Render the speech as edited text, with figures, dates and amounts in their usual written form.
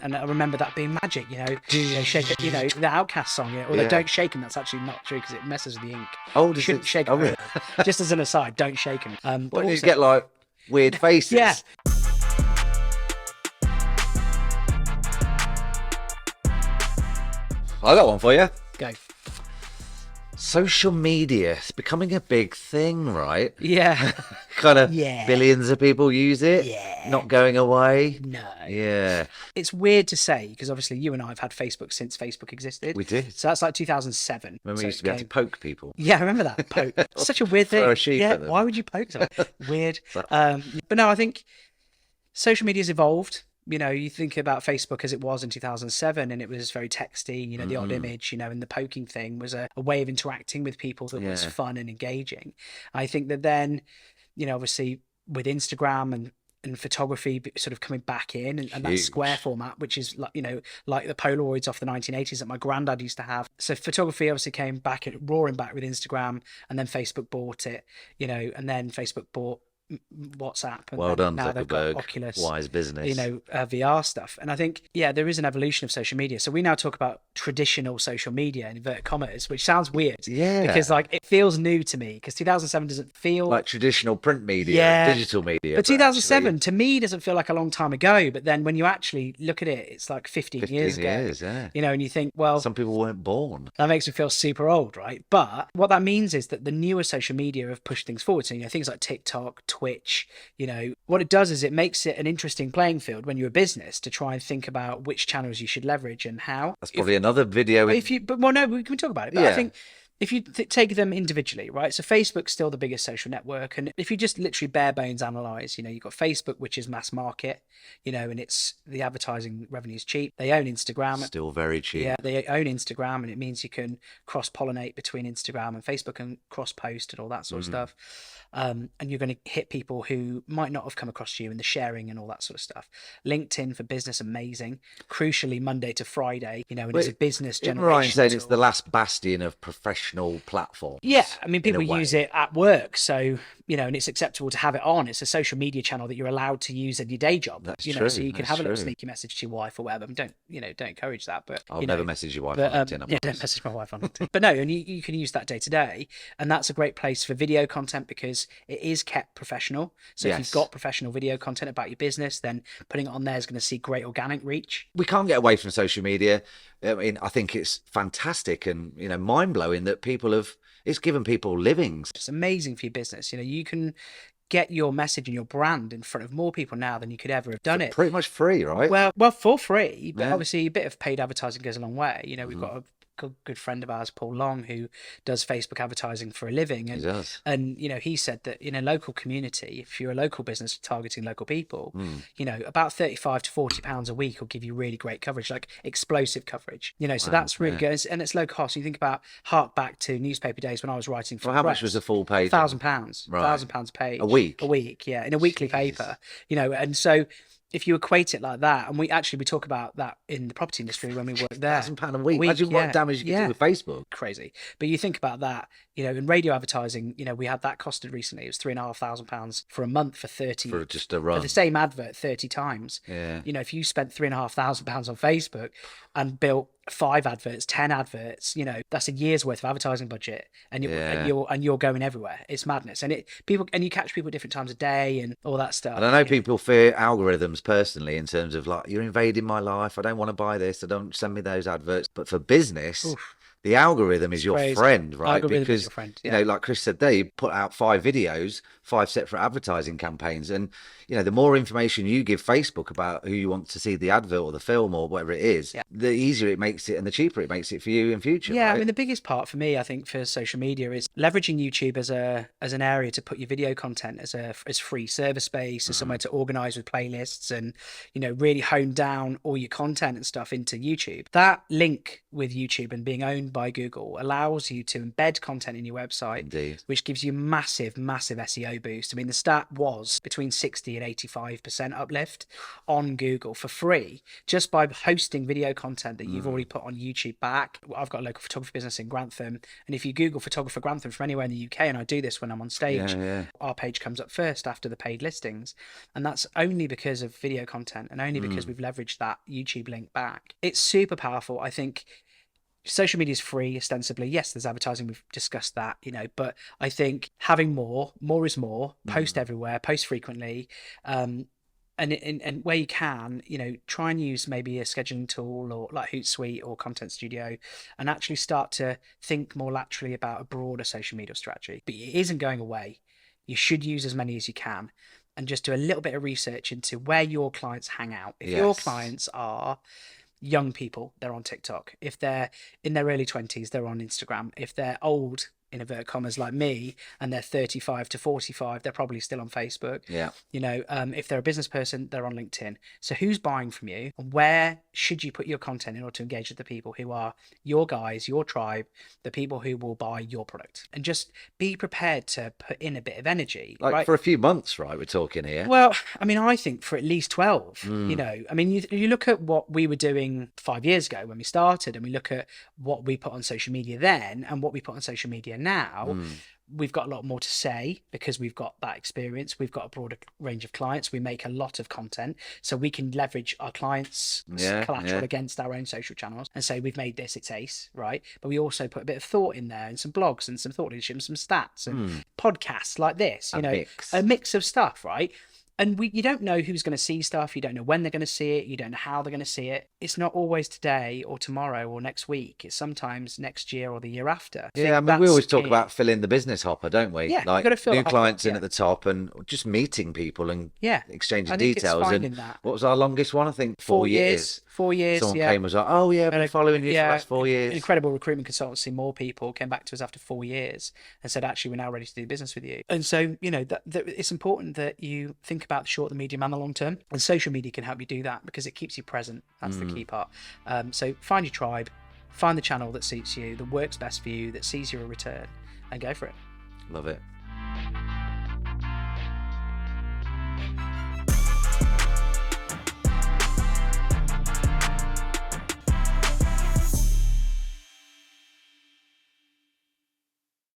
And I remember that being magic, shake it, the Outcast song, although don't shake 'em, that's actually not true because it messes with the ink. Oh, You shouldn't shake oh, 'em. really? Just as an aside, don't shake 'em. What, you get like weird faces? Yeah. I got one for you. Go. Social media, it's becoming a big thing, right? Yeah. Kind of Yeah. billions of people use it. Yeah. Not going away. No. Yeah. It's weird to say because obviously you and I have had Facebook since Facebook existed. We did. So that's like 2007. When we So used to be able to poke people. Yeah, I remember that. Poke. Such a weird thing. Throw a sheep Yeah, at them. why would you poke someone? Weird. But no, I think social media's evolved. You think about Facebook as it was in 2007 and it was very texty, the odd image, and the poking thing was a way of interacting with people that was fun and engaging. I think that then, obviously with Instagram and photography sort of coming back in and that square format, which is like, like the Polaroids off the 1980s that my granddad used to have. So photography obviously came back, roaring back with Instagram, and then Facebook bought it, and then Facebook bought WhatsApp, and well done, now they've got Zuckerberg. Oculus, wise business. VR stuff. And I think there is an evolution of social media. So we now talk about traditional social media in inverted commas, which sounds weird, because like it feels new to me because 2007 doesn't feel like traditional print media, digital media. But 2007 to me doesn't feel like a long time ago. But then when you actually look at it, it's like 15 years ago. And you think, well, some people weren't born. That makes me feel super old, right? But what that means is that the newer social media have pushed things forward. So things like TikTok, Twitch, what it does is it makes it an interesting playing field when you're a business to try and think about which channels you should leverage and how. That's probably another video. No, we can talk about it. But I think if you take them individually, right? So Facebook's still the biggest social network. And if you just literally bare bones analyze, you've got Facebook, which is mass market, and it's the advertising revenue is cheap. They own Instagram. Still very cheap. Yeah, they own Instagram, and it means you can cross-pollinate between Instagram and Facebook and cross-post and all that sort of stuff. And you're going to hit people who might not have come across you in the sharing and all that sort of stuff. LinkedIn for business, amazing. Crucially, Monday to Friday, and it's a business generation. Ryan said it's the last bastion of professional platforms. Yeah, I mean, people use it at work, so and it's acceptable to have it on. It's a social media channel that you're allowed to use in your day job. That's true. So you can have a little sneaky message to your wife or whatever. Don't encourage that. But I'll never message your wife on LinkedIn. Yeah, don't message my wife on LinkedIn. But no, and you can use that day to day, and that's a great place for video content because it is kept professional. So if you've got professional video content about your business, then putting it on there is going to see great organic reach. We can't get away from social media. I mean, I think it's fantastic and mind blowing that it's given people livings. It's amazing for your business. You can get your message and your brand in front of more people now than you could ever have done it. Pretty much free, right? Well, for free, but obviously a bit of paid advertising goes a long way. We've got a good friend of ours, Paul Long, who does Facebook advertising for a living. And, he does. And, he said that in a local community, if you're a local business targeting local people, about 35 to 40 pounds a week will give you really great coverage, like explosive coverage, so that's really good. And it's low cost. You think about, hark back to newspaper days when I was writing for how much was a full page? £1,000, right. £1,000 page. A week? A week, yeah, in a weekly paper, and so if you equate it like that, and we talk about that in the property industry when we work there. £1,000 a week. Imagine what damage you can do with Facebook. Crazy. But you think about that, in radio advertising, we had that costed recently. It was £3,500 for a month for 30. For just a run. For the same advert 30 times. Yeah. If you spent £3,500 on Facebook and built 5 adverts, 10 adverts, that's a year's worth of advertising budget, and you're going everywhere. It's madness, and you catch people at different times of day and all that stuff. And I know people fear algorithms personally in terms of like, you're invading my life. I don't want to buy this. I don't send me those adverts. But for business. Oof. The algorithm is your friend, right? Because, like Chris said there, you put out 5 videos, 5 separate advertising campaigns. And, the more information you give Facebook about who you want to see the advert or the film or whatever it is, the easier it makes it and the cheaper it makes it for you in future. Yeah, right? I mean, the biggest part for me, I think, for social media is leveraging YouTube as an area to put your video content as free server space, as somewhere to organize with playlists and, really hone down all your content and stuff into YouTube. That link with YouTube and being owned recommended by Google allows you to embed content in your website, Indeed. which gives you massive SEO boost. I mean, the stat was between 60 and 85% uplift on Google for free, just by hosting video content that you've already put on YouTube back. I've got a local photography business in Grantham, and if you Google photographer Grantham from anywhere in the UK, and I do this when I'm on stage, our page comes up first after the paid listings. And that's only because of video content, and only because we've leveraged that YouTube link back. It's super powerful. I think social media is free ostensibly. Yes, there's advertising, we've discussed that, but I think having more is more. Post everywhere, post frequently, and where you can, try and use maybe a scheduling tool or like Hootsuite or Content Studio, and actually start to think more laterally about a broader social media strategy. But it isn't going away. You should use as many as you can, and just do a little bit of research into where your clients hang out. If your clients are young people, they're on TikTok. If they're in their early 20s, they're on Instagram. If they're old, in inverted commas, like me, and they're 35 to 45, they're probably still on Facebook. If they're a business person, they're on LinkedIn. So who's buying from you, and where should you put your content in order to engage with the people who are your guys, your tribe, the people who will buy your product? And just be prepared to put in a bit of energy. Like for a few months, right? We're talking here. Well, I mean, I think for at least 12, I mean, you look at what we were doing 5 years ago when we started, and we look at what we put on social media then and what we put on social media now. We've got a lot more to say because we've got that experience. We've got a broader range of clients. We make a lot of content, so we can leverage our clients' collateral against our own social channels and say, we've made this, it's ace, right? But we also put a bit of thought in there, and some blogs and some thought leadership and some stats and podcasts like this, a mix of stuff, right? And you don't know who's going to see stuff. You don't know when they're going to see it. You don't know how they're going to see it. It's not always today or tomorrow or next week. It's sometimes next year or the year after. Yeah, I mean, we always talk about filling the business hopper, don't we? Yeah, like you've got to fill new clients in at the top, and just meeting people and exchanging details. And what was our longest one? I think 4 years. 4 years. Someone came and was like, "Oh yeah, I've been following you for the last 4 years." Incredible recruitment consultancy. More people came back to us after 4 years and said, "Actually, we're now ready to do business with you." And so, that it's important that you think about the short, the medium, and the long term. And social media can help you do that because it keeps you present. That's the key part. So find your tribe, find the channel that suits you, that works best for you, that sees your return, and go for it. Love it.